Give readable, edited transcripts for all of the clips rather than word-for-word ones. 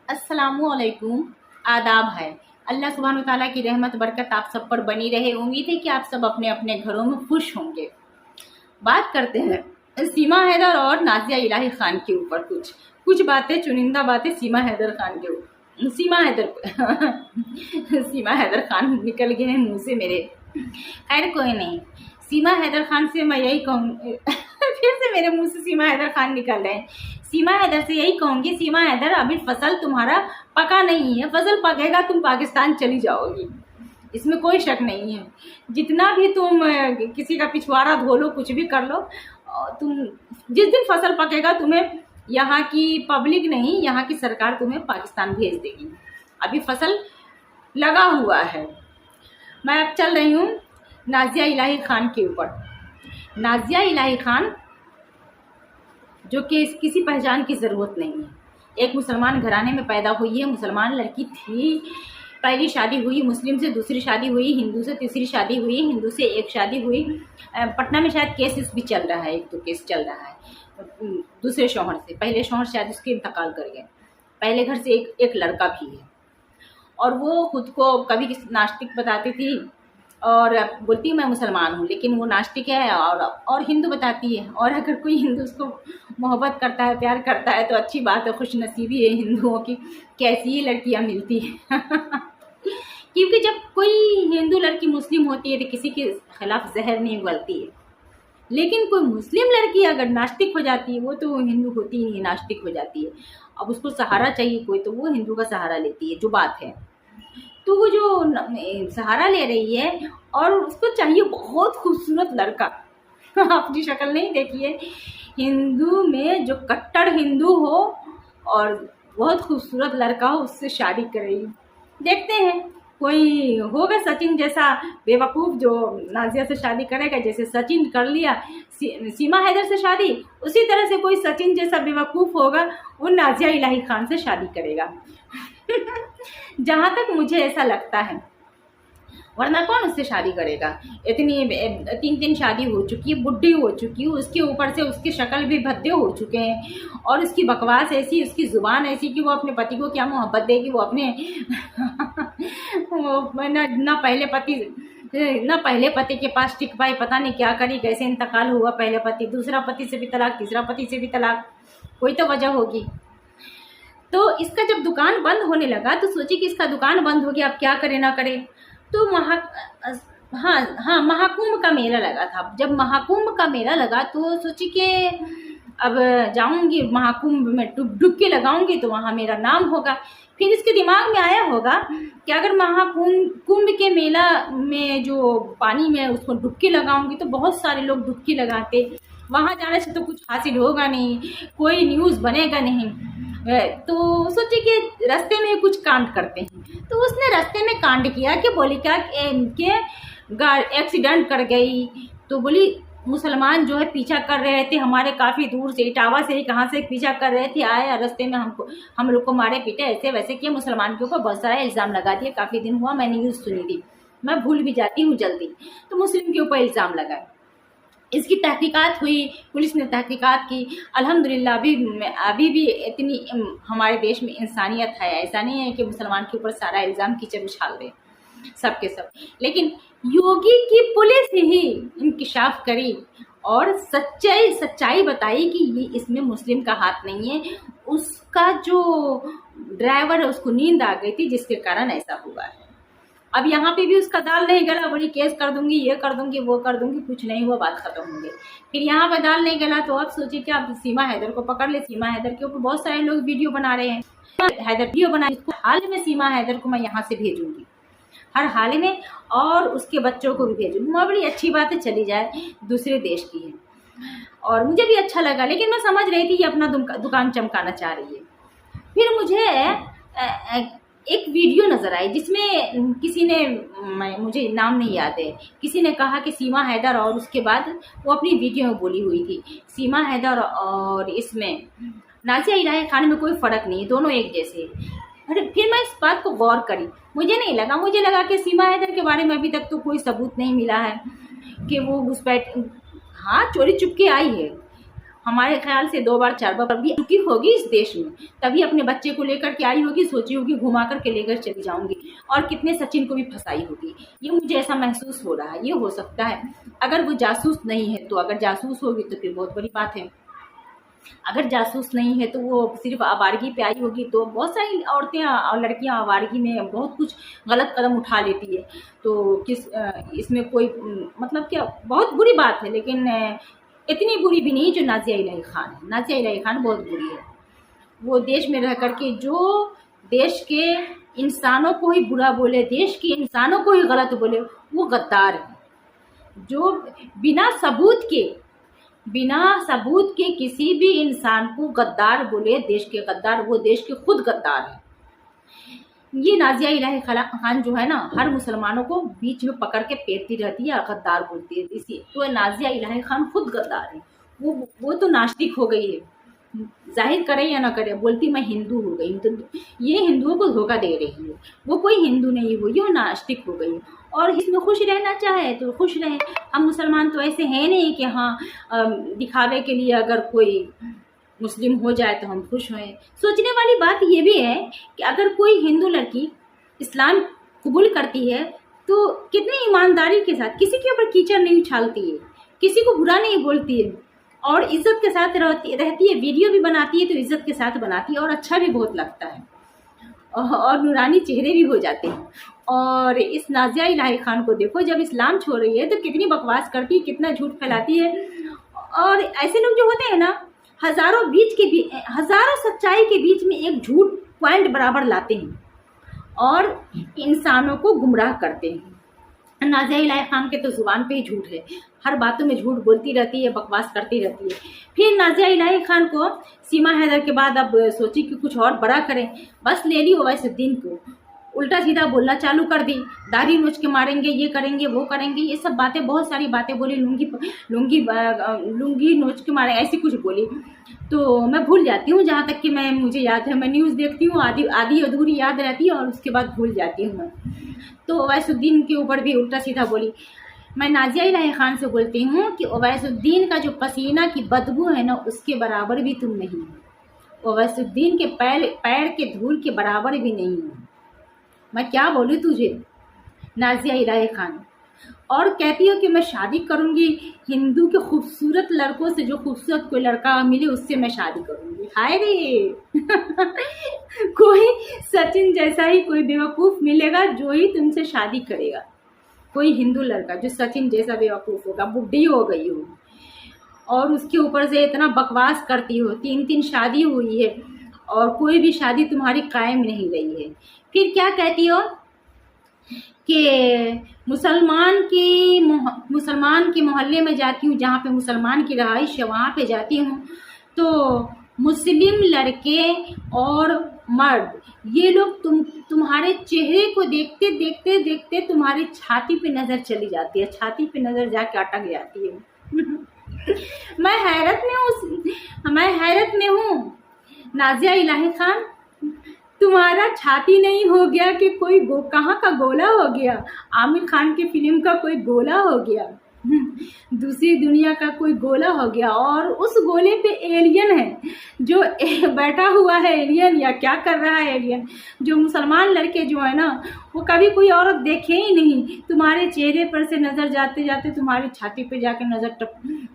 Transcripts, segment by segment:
अस्सलामुअलैकुम। आदाब है। अल्लाह सुब्हान व तआला की रहमत बरकत आप सब पर बनी रहे। उम्मीद है कि आप सब अपने अपने घरों में खुश होंगे। बात करते हैं सीमा हैदर और नाजिया इलाही खान के ऊपर। कुछ बातें, चुनिंदा बातें सीमा हैदर खान के ऊपर। सीमा हैदर सीमा हैदर खान निकल गए हैं मुंह से मेरे। खैर कोई नहीं। सीमा हैदर खान से मैं यही कहूँ फिर से मेरे मुंह से सीमा हैदर खान निकल रहे हैं। सीमा हैदर से यही कहूँगी, सीमा हैदर अभी फसल तुम्हारा पका नहीं है। फसल पकेगा तुम पाकिस्तान चली जाओगी, इसमें कोई शक नहीं है। जितना भी तुम किसी का पिछवाड़ा धो लो, कुछ भी कर लो, तुम जिस दिन फसल पकेगा तुम्हें यहाँ की पब्लिक नहीं, यहाँ की सरकार तुम्हें पाकिस्तान भेज देगी। अभी फसल लगा हुआ है। मैं अब चल रही हूँ नाजिया इलाही खान के ऊपर। नाजिया इलाही खान जो कि किसी पहचान की ज़रूरत नहीं है, एक मुसलमान घराने में पैदा हुई है, मुसलमान लड़की थी। पहली शादी हुई मुस्लिम से, दूसरी शादी हुई हिंदू से, तीसरी शादी हुई हिंदू से, एक शादी हुई पटना में शायद केस भी चल रहा है, एक तो केस चल रहा है दूसरे शौहर से। पहले शौहर शायद उसके इंतकाल कर गए। पहले घर से एक लड़का भी है और वो खुद को कभी नास्तिक बताती थी और बोलती मैं मुसलमान हूँ, लेकिन वो नास्तिक है और हिंदू बताती है। और अगर कोई हिंदू उसको मोहब्बत करता है, प्यार करता है तो अच्छी बात है, खुश नसीबी है हिंदुओं की, कैसी ही लड़कियाँ मिलती हैं क्योंकि जब कोई हिंदू लड़की मुस्लिम होती है तो किसी के खिलाफ जहर नहीं उगलती है, लेकिन कोई मुस्लिम लड़की अगर नास्तिक हो जाती है, वो तो हिंदू होती ही नहीं, नास्तिक हो जाती है। अब उसको सहारा चाहिए कोई, तो वो हिंदू का सहारा लेती है, जो बात है। तो वो जो सहारा ले रही है और उसको चाहिए बहुत खूबसूरत लड़का अपनी शक्ल नहीं देखिए, हिंदू में जो कट्टर हिंदू हो और बहुत खूबसूरत लड़का हो, उससे शादी करेगी। देखते हैं कोई होगा सचिन जैसा बेवकूफ़ जो नाजिया से शादी करेगा। जैसे सचिन कर लिया सीमा हैदर से शादी, उसी तरह से कोई सचिन जैसा बेवकूफ़ होगा वो नाजिया इलाही खान से शादी करेगा जहाँ तक मुझे ऐसा लगता है, वरना कौन उससे शादी करेगा। इतनी 3 शादी हो चुकी है, बुढ़ी हो चुकी है, उसके ऊपर से उसकी शक्ल भी भद्दे हो चुके हैं और उसकी बकवास ऐसी, उसकी ज़ुबान ऐसी कि वो अपने पति को क्या मोहब्बत देगी। वो अपने वो ना पहले पति के पास टिक पाई, पता नहीं क्या करी, कैसे इंतकाल हुआ। पहले पति, दूसरा पति से भी तलाक, तीसरा पति से भी तलाक, कोई तो वजह होगी। तो इसका जब दुकान बंद होने लगा तो सोची कि इसका दुकान बंद हो गया, अब क्या करे ना करे। तो महाकुंभ का मेला लगा था। जब महाकुंभ का मेला लगा तो सोची कि अब जाऊंगी महाकुंभ में, डुबकी लगाऊंगी तो वहाँ मेरा नाम होगा। फिर इसके दिमाग में आया होगा कि अगर महाकुंभ के मेला में जो पानी में उसको डुबकी लगाऊंगी तो बहुत सारे लोग डुबकी लगाते, वहाँ जाने से तो कुछ हासिल होगा नहीं, कोई न्यूज़ बनेगा नहीं। तो सोचे कि रास्ते में कुछ कांड करते हैं। तो उसने रास्ते में कांड किया कि बोली क्या कि एक्सीडेंट कर गई। तो बोली मुसलमान जो है पीछा कर रहे थे हमारे, काफ़ी दूर से, इटावा से ही कहाँ से पीछा कर रहे थे, आए रास्ते में हम लोग को मारे पीटे, ऐसे वैसे किए, मुसलमान के ऊपर बहुत सारा इल्ज़ाम लगा दिया। काफ़ी दिन हुआ मैंने न्यूज़ सुनी थी, मैं भूल भी जाती हूँ जल्दी। तो मुस्लिम के ऊपर इल्ज़ाम लगाए। इसकी तहकीकात हुई, पुलिस ने तहकीकात की। अल्हम्दुलिल्लाह अभी भी इतनी हमारे देश में इंसानियत है। ऐसा नहीं है कि मुसलमान के ऊपर सारा इल्ज़ाम कीचड़ उछाल दे सब के सब। लेकिन योगी की पुलिस ही इंकिशाफ करी और सच्चाई बताई कि ये इसमें मुस्लिम का हाथ नहीं है। उसका जो ड्राइवर है उसको नींद आ गई थी, जिसके कारण ऐसा हुआ है। अब यहाँ पे भी उसका दाल नहीं गला, बड़ी केस कर दूंगी, ये कर दूंगी, वो कर दूंगी, कुछ नहीं हुआ, बात खत्म हो गई। फिर यहाँ पे दाल नहीं गला तो अब सोचिए कि आप सीमा हैदर को पकड़ ले। सीमा हैदर के ऊपर बहुत सारे लोग वीडियो बना रहे हैं, हैदर वीडियो बना, इसको हाल में सीमा हैदर को मैं यहाँ से भेजूंगी हर हाल में, और उसके बच्चों को भी भेजूंगी। मैं बड़ी अच्छी बात है, चली जाए, दूसरे देश की है और मुझे भी अच्छा लगा, लेकिन मैं समझ रही थी कि अपना दुकान चमकाना चाह रही है। फिर मुझे एक वीडियो नज़र आई जिसमें किसी ने, मुझे नाम नहीं याद है, किसी ने कहा कि सीमा हैदर, और उसके बाद वो अपनी वीडियो में बोली हुई थी सीमा हैदर और इसमें नाजिया इलाही खान में कोई फ़र्क नहीं है, दोनों एक जैसे। अरे फिर मैं इस बात को गौर करी, मुझे लगा कि सीमा हैदर के बारे में अभी तक तो कोई सबूत नहीं मिला है कि वो घुसपैठ, हाँ चोरी चुपके आई है, हमारे ख्याल से 2 बार 4 बार भी चुकी होगी इस देश में, तभी अपने बच्चे को लेकर के आई होगी, सोची होगी घुमा करके लेकर चली जाऊंगी, और कितने सचिन को भी फंसाई होगी। ये मुझे ऐसा महसूस हो रहा है। ये हो सकता है अगर वो जासूस नहीं है तो, अगर जासूस होगी तो फिर बहुत बड़ी बात है। अगर जासूस नहीं है तो वो सिर्फ आवारगी पे आई होगी, तो बहुत सारी औरतें और लड़कियां आवारगी में बहुत कुछ गलत कदम उठा लेती है। तो इसमें कोई मतलब क्या बहुत बुरी बात है, लेकिन इतनी बुरी भी नहीं जो नाज़िया इलाही खान है। नाज़िया इलाही खान बहुत बुरी है। वो देश में रह करके जो देश के इंसानों को ही बुरा बोले, देश के इंसानों को ही गलत बोले, वो गद्दार है। जो बिना सबूत के किसी भी इंसान को गद्दार बोले, देश के गद्दार, वो देश के खुद गद्दार है। ये नाज़िया इलाही खान जो है ना, हर मुसलमानों को बीच में पकड़ के पेटती रहती है, गद्दार बोलती है। इसी तो नाज़िया इलाही खान खुद गद्दार है। वो तो नास्तिक हो गई है, जाहिर करे या ना करे, बोलती मैं हिंदू हो गई। तो ये हिंदुओं को धोखा दे रही है। वो कोई हिंदू नहीं हुई, वो नास्तिक हो गई। और इसमें खुश रहना चाहे तो खुश रहे। हम मुसलमान तो ऐसे हैं नहीं कि हाँ दिखावे के लिए अगर कोई मुस्लिम हो जाए तो हम खुश हों। सोचने वाली बात ये भी है कि अगर कोई हिंदू लड़की इस्लाम कबूल करती है तो कितनी ईमानदारी के साथ, किसी के ऊपर कीचड़ नहीं उछालती है, किसी को बुरा नहीं बोलती है, और इज़्ज़त के साथ रहती है। वीडियो भी बनाती है तो इज़्ज़त के साथ बनाती है, और अच्छा भी बहुत लगता है, और नूरानी चेहरे भी हो जाते हैं। और इस नाज़िया इलाही खान को देखो, जब इस्लाम छोड़ रही है तो कितनी बकवास करती है, कितना झूठ फैलाती है। और ऐसे लोग जो होते हैं ना, हज़ारों सच्चाई के बीच में एक झूठ पॉइंट बराबर लाते हैं और इंसानों को गुमराह करते हैं। नाज़िया इलाही खान के तो ज़ुबान पे ही झूठ है, हर बातों में झूठ बोलती रहती है, बकवास करती रहती है। फिर नाज़िया इलाही खान को सीमा हैदर के बाद अब सोची कि कुछ और बड़ा करें, बस ले ली ओवैसुद्दीन को, उल्टा सीधा बोलना चालू कर दी। दाढ़ी नोच के मारेंगे, ये करेंगे, वो करेंगे, ये सब बातें, बहुत सारी बातें बोली। लुंगी नोच के मारे, ऐसी कुछ बोली। तो मैं भूल जाती हूँ, जहाँ तक कि मुझे याद है, मैं न्यूज़ देखती हूँ, आधी अधूरी याद रहती है और उसके बाद भूल जाती हूँ मैं। तो ओवैसुद्दीन के ऊपर भी उल्टा सीधा बोली। मैं नाज़िया इलाही खान से बोलती हूँ कि ओवैसुद्दीन का जो पसीना की बदबू है ना, उसके बराबर भी तुम नहीं हो। ओवैसुद्दीन के पैर के धूल के बराबर भी नहीं हो। मैं क्या बोलूँ तुझे नाज़िया इलाही खान। और कहती हो कि मैं शादी करूँगी हिंदू के खूबसूरत लड़कों से, जो खूबसूरत कोई लड़का मिले उससे मैं शादी करूँगी। हाय रे कोई सचिन जैसा ही कोई बेवकूफ़ मिलेगा जो ही तुमसे शादी करेगा, कोई हिंदू लड़का जो सचिन जैसा बेवकूफ़ होगा, बुढ़ी हो गई हो और उसके ऊपर से इतना बकवास करती हो। 3 शादी हुई है और कोई भी शादी तुम्हारी कायम नहीं रही है। फिर क्या कहती हो कि मुसलमान के मोहल्ले में जाती हूँ, जहाँ पे मुसलमान की रहाइश है वहाँ पे जाती हूँ, तो मुस्लिम लड़के और मर्द ये लोग तुम्हारे चेहरे को देखते देखते देखते तुम्हारी छाती पे नज़र चली जाती है, छाती पे नज़र जाके अटक जाती है। मैं हैरत में हूँ नाज़िया इलाही खान, तुम्हारा छाती नहीं हो गया कि कोई कहाँ का गोला हो गया, आमिर खान की फिल्म का कोई गोला हो गया, दूसरी दुनिया का कोई गोला हो गया, और उस गोले पे एलियन है जो बैठा हुआ है, एलियन या क्या कर रहा है एलियन। जो मुसलमान लड़के जो है ना, वो कभी कोई औरत देखे ही नहीं, तुम्हारे चेहरे पर से नज़र जाते जाते तुम्हारी छाती पे जाके नज़र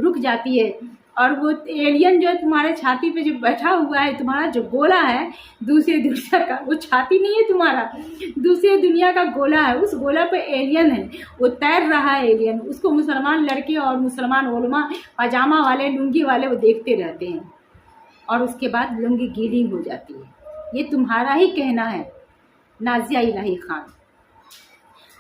रुक जाती है, और वो एलियन जो है तुम्हारे छाती पे जो बैठा हुआ है, तुम्हारा जो गोला है दूसरी दुनिया का, वो छाती नहीं है तुम्हारा, दूसरी दुनिया का गोला है, उस गोला पे एलियन है, वो तैर रहा है एलियन। उसको मुसलमान लड़के और मुसलमान उलमा पजामा वाले, लुंगी वाले वो देखते रहते हैं, और उसके बाद लुंगी गीली हो जाती है। ये तुम्हारा ही कहना है नाज़िया इलाही खान।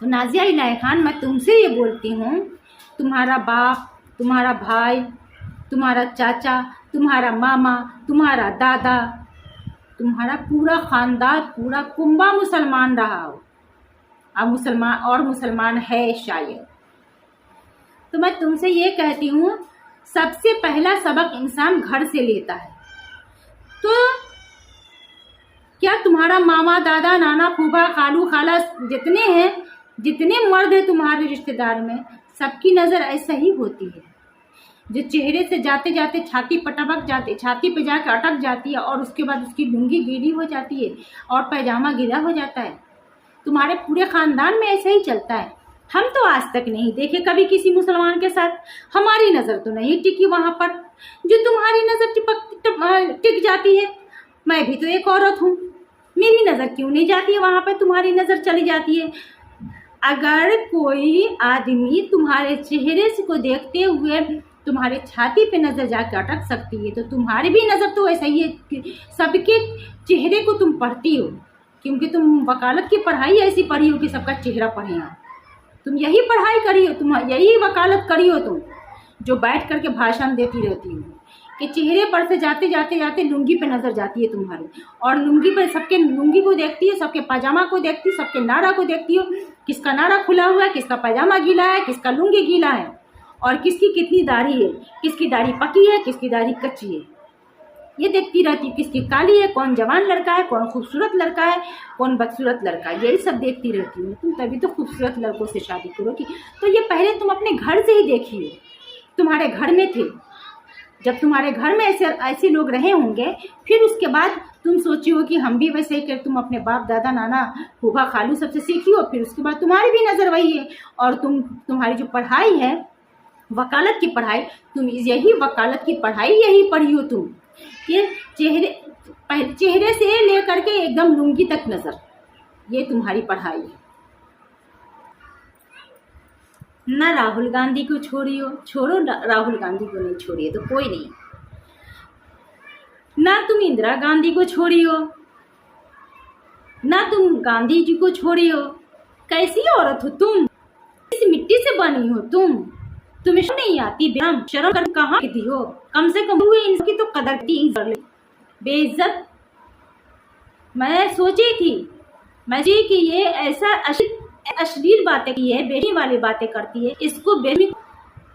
तो नाज़िया इलाही खान, मैं तुमसे ये बोलती हूँ, तुम्हारा बाप, तुम्हारा भाई, तुम्हारा चाचा, तुम्हारा मामा, तुम्हारा दादा, तुम्हारा पूरा ख़ानदान, पूरा कुंबा मुसलमान रहा हो, अब मुसलमान है शायद। तो मैं तुमसे ये कहती हूँ, सबसे पहला सबक इंसान घर से लेता है। तो क्या तुम्हारा मामा, दादा, नाना, फूफा, खालू, खाला, जितने मर्द हैं तुम्हारे रिश्तेदार में, सबकी नज़र ऐसा ही होती है। जो चेहरे से जाते जाते छाती पर टपक जाते, छाती पे जाकर अटक जाती है और उसके बाद उसकी लुंगी गीली हो जाती है और पैजामा गीला हो जाता है। तुम्हारे पूरे खानदान में ऐसा ही चलता है। हम तो आज तक नहीं देखे कभी किसी मुसलमान के साथ, हमारी नज़र तो नहीं टिकी वहाँ पर जो तुम्हारी नज़र टिक जाती है। मैं भी तो एक औरत हूँ, मेरी नज़र क्यों नहीं जाती है वहाँ पर, तुम्हारी नज़र चली जाती है। अगर कोई आदमी तुम्हारे चेहरे से को देखते हुए तुम्हारे छाती पे नज़र जाकर अटक सकती है तो तुम्हारी भी नज़र तो ऐसा ही है कि सबके चेहरे को तुम पढ़ती हो, क्योंकि तुम वकालत की पढ़ाई ऐसी पढ़ी हो कि सबका चेहरा पढ़े। यहाँ तुम यही पढ़ाई करी हो, तुम यही वकालत करी हो, तुम जो बैठ करके भाषण देती रहती हो कि चेहरे पर से जाते जाते जाते लुंगी पे नज़र जाती है तुम्हारी, और लुंगी पर सबके लुंगी को देखती है, सबके पाजामा को देखती है, सबके नाड़ा को देखती हो, किसका नाड़ा खुला हुआ है, किसका पाजामा गीला है, किसका लुंगी गीला है, और किसकी कितनी दाढ़ी है, किसकी दाढ़ी पकी है, किसकी दाढ़ी कच्ची है, ये देखती रहती है। किसकी काली है, कौन जवान लड़का है, कौन खूबसूरत लड़का है, कौन बदसूरत लड़का है, यही सब देखती रहती हूँ। तुम तभी तो खूबसूरत लड़कों से शादी करोगी। तो ये पहले तुम अपने घर से ही देखिए, तुम्हारे घर में थे, जब तुम्हारे घर में ऐसे लोग रहे होंगे, फिर उसके बाद तुम सोची हो कि हम भी वैसे ही कर, तुम अपने बाप दादा नाना फूफा खालू सबसे सीखी हो, फिर उसके बाद तुम्हारी भी नज़र वही है। और तुम्हारी जो पढ़ाई है वकालत की पढ़ाई, तुम यही वकालत की पढ़ाई यही पढ़ी हो तुम कि चेहरे से लेकर के एकदम लुंगी तक नज़र, ये तुम्हारी पढ़ाई है। ना राहुल गांधी को छोड़ियो, छोड़ो राहुल गांधी को नहीं छोड़िए तो कोई नहीं, ना तुम इंदिरा गांधी को छोड़ियो, ना तुम गांधी जी को छोड़ियो। कैसी औरत हो तुम, इस मिट्टी से बनी हो तुम, तुम्हें नहीं आती बेशरम, शर्म कर कहाँ की हो, कम से कम हुए इनकी तो कदर की बेइज्जत। मैं सोची थी कि ये ऐसा अश्लील बातें की है, बेशर्मी वाली बातें करती है, इसको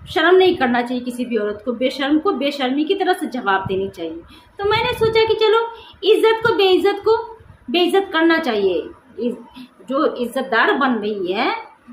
शर्म नहीं करना चाहिए। किसी भी औरत को बेशर्म को बेशर्मी की तरह से जवाब देनी चाहिए। तो मैंने सोचा कि चलो इज्जत को बेइज्जत करना चाहिए। जो इज्जतदार बन रही है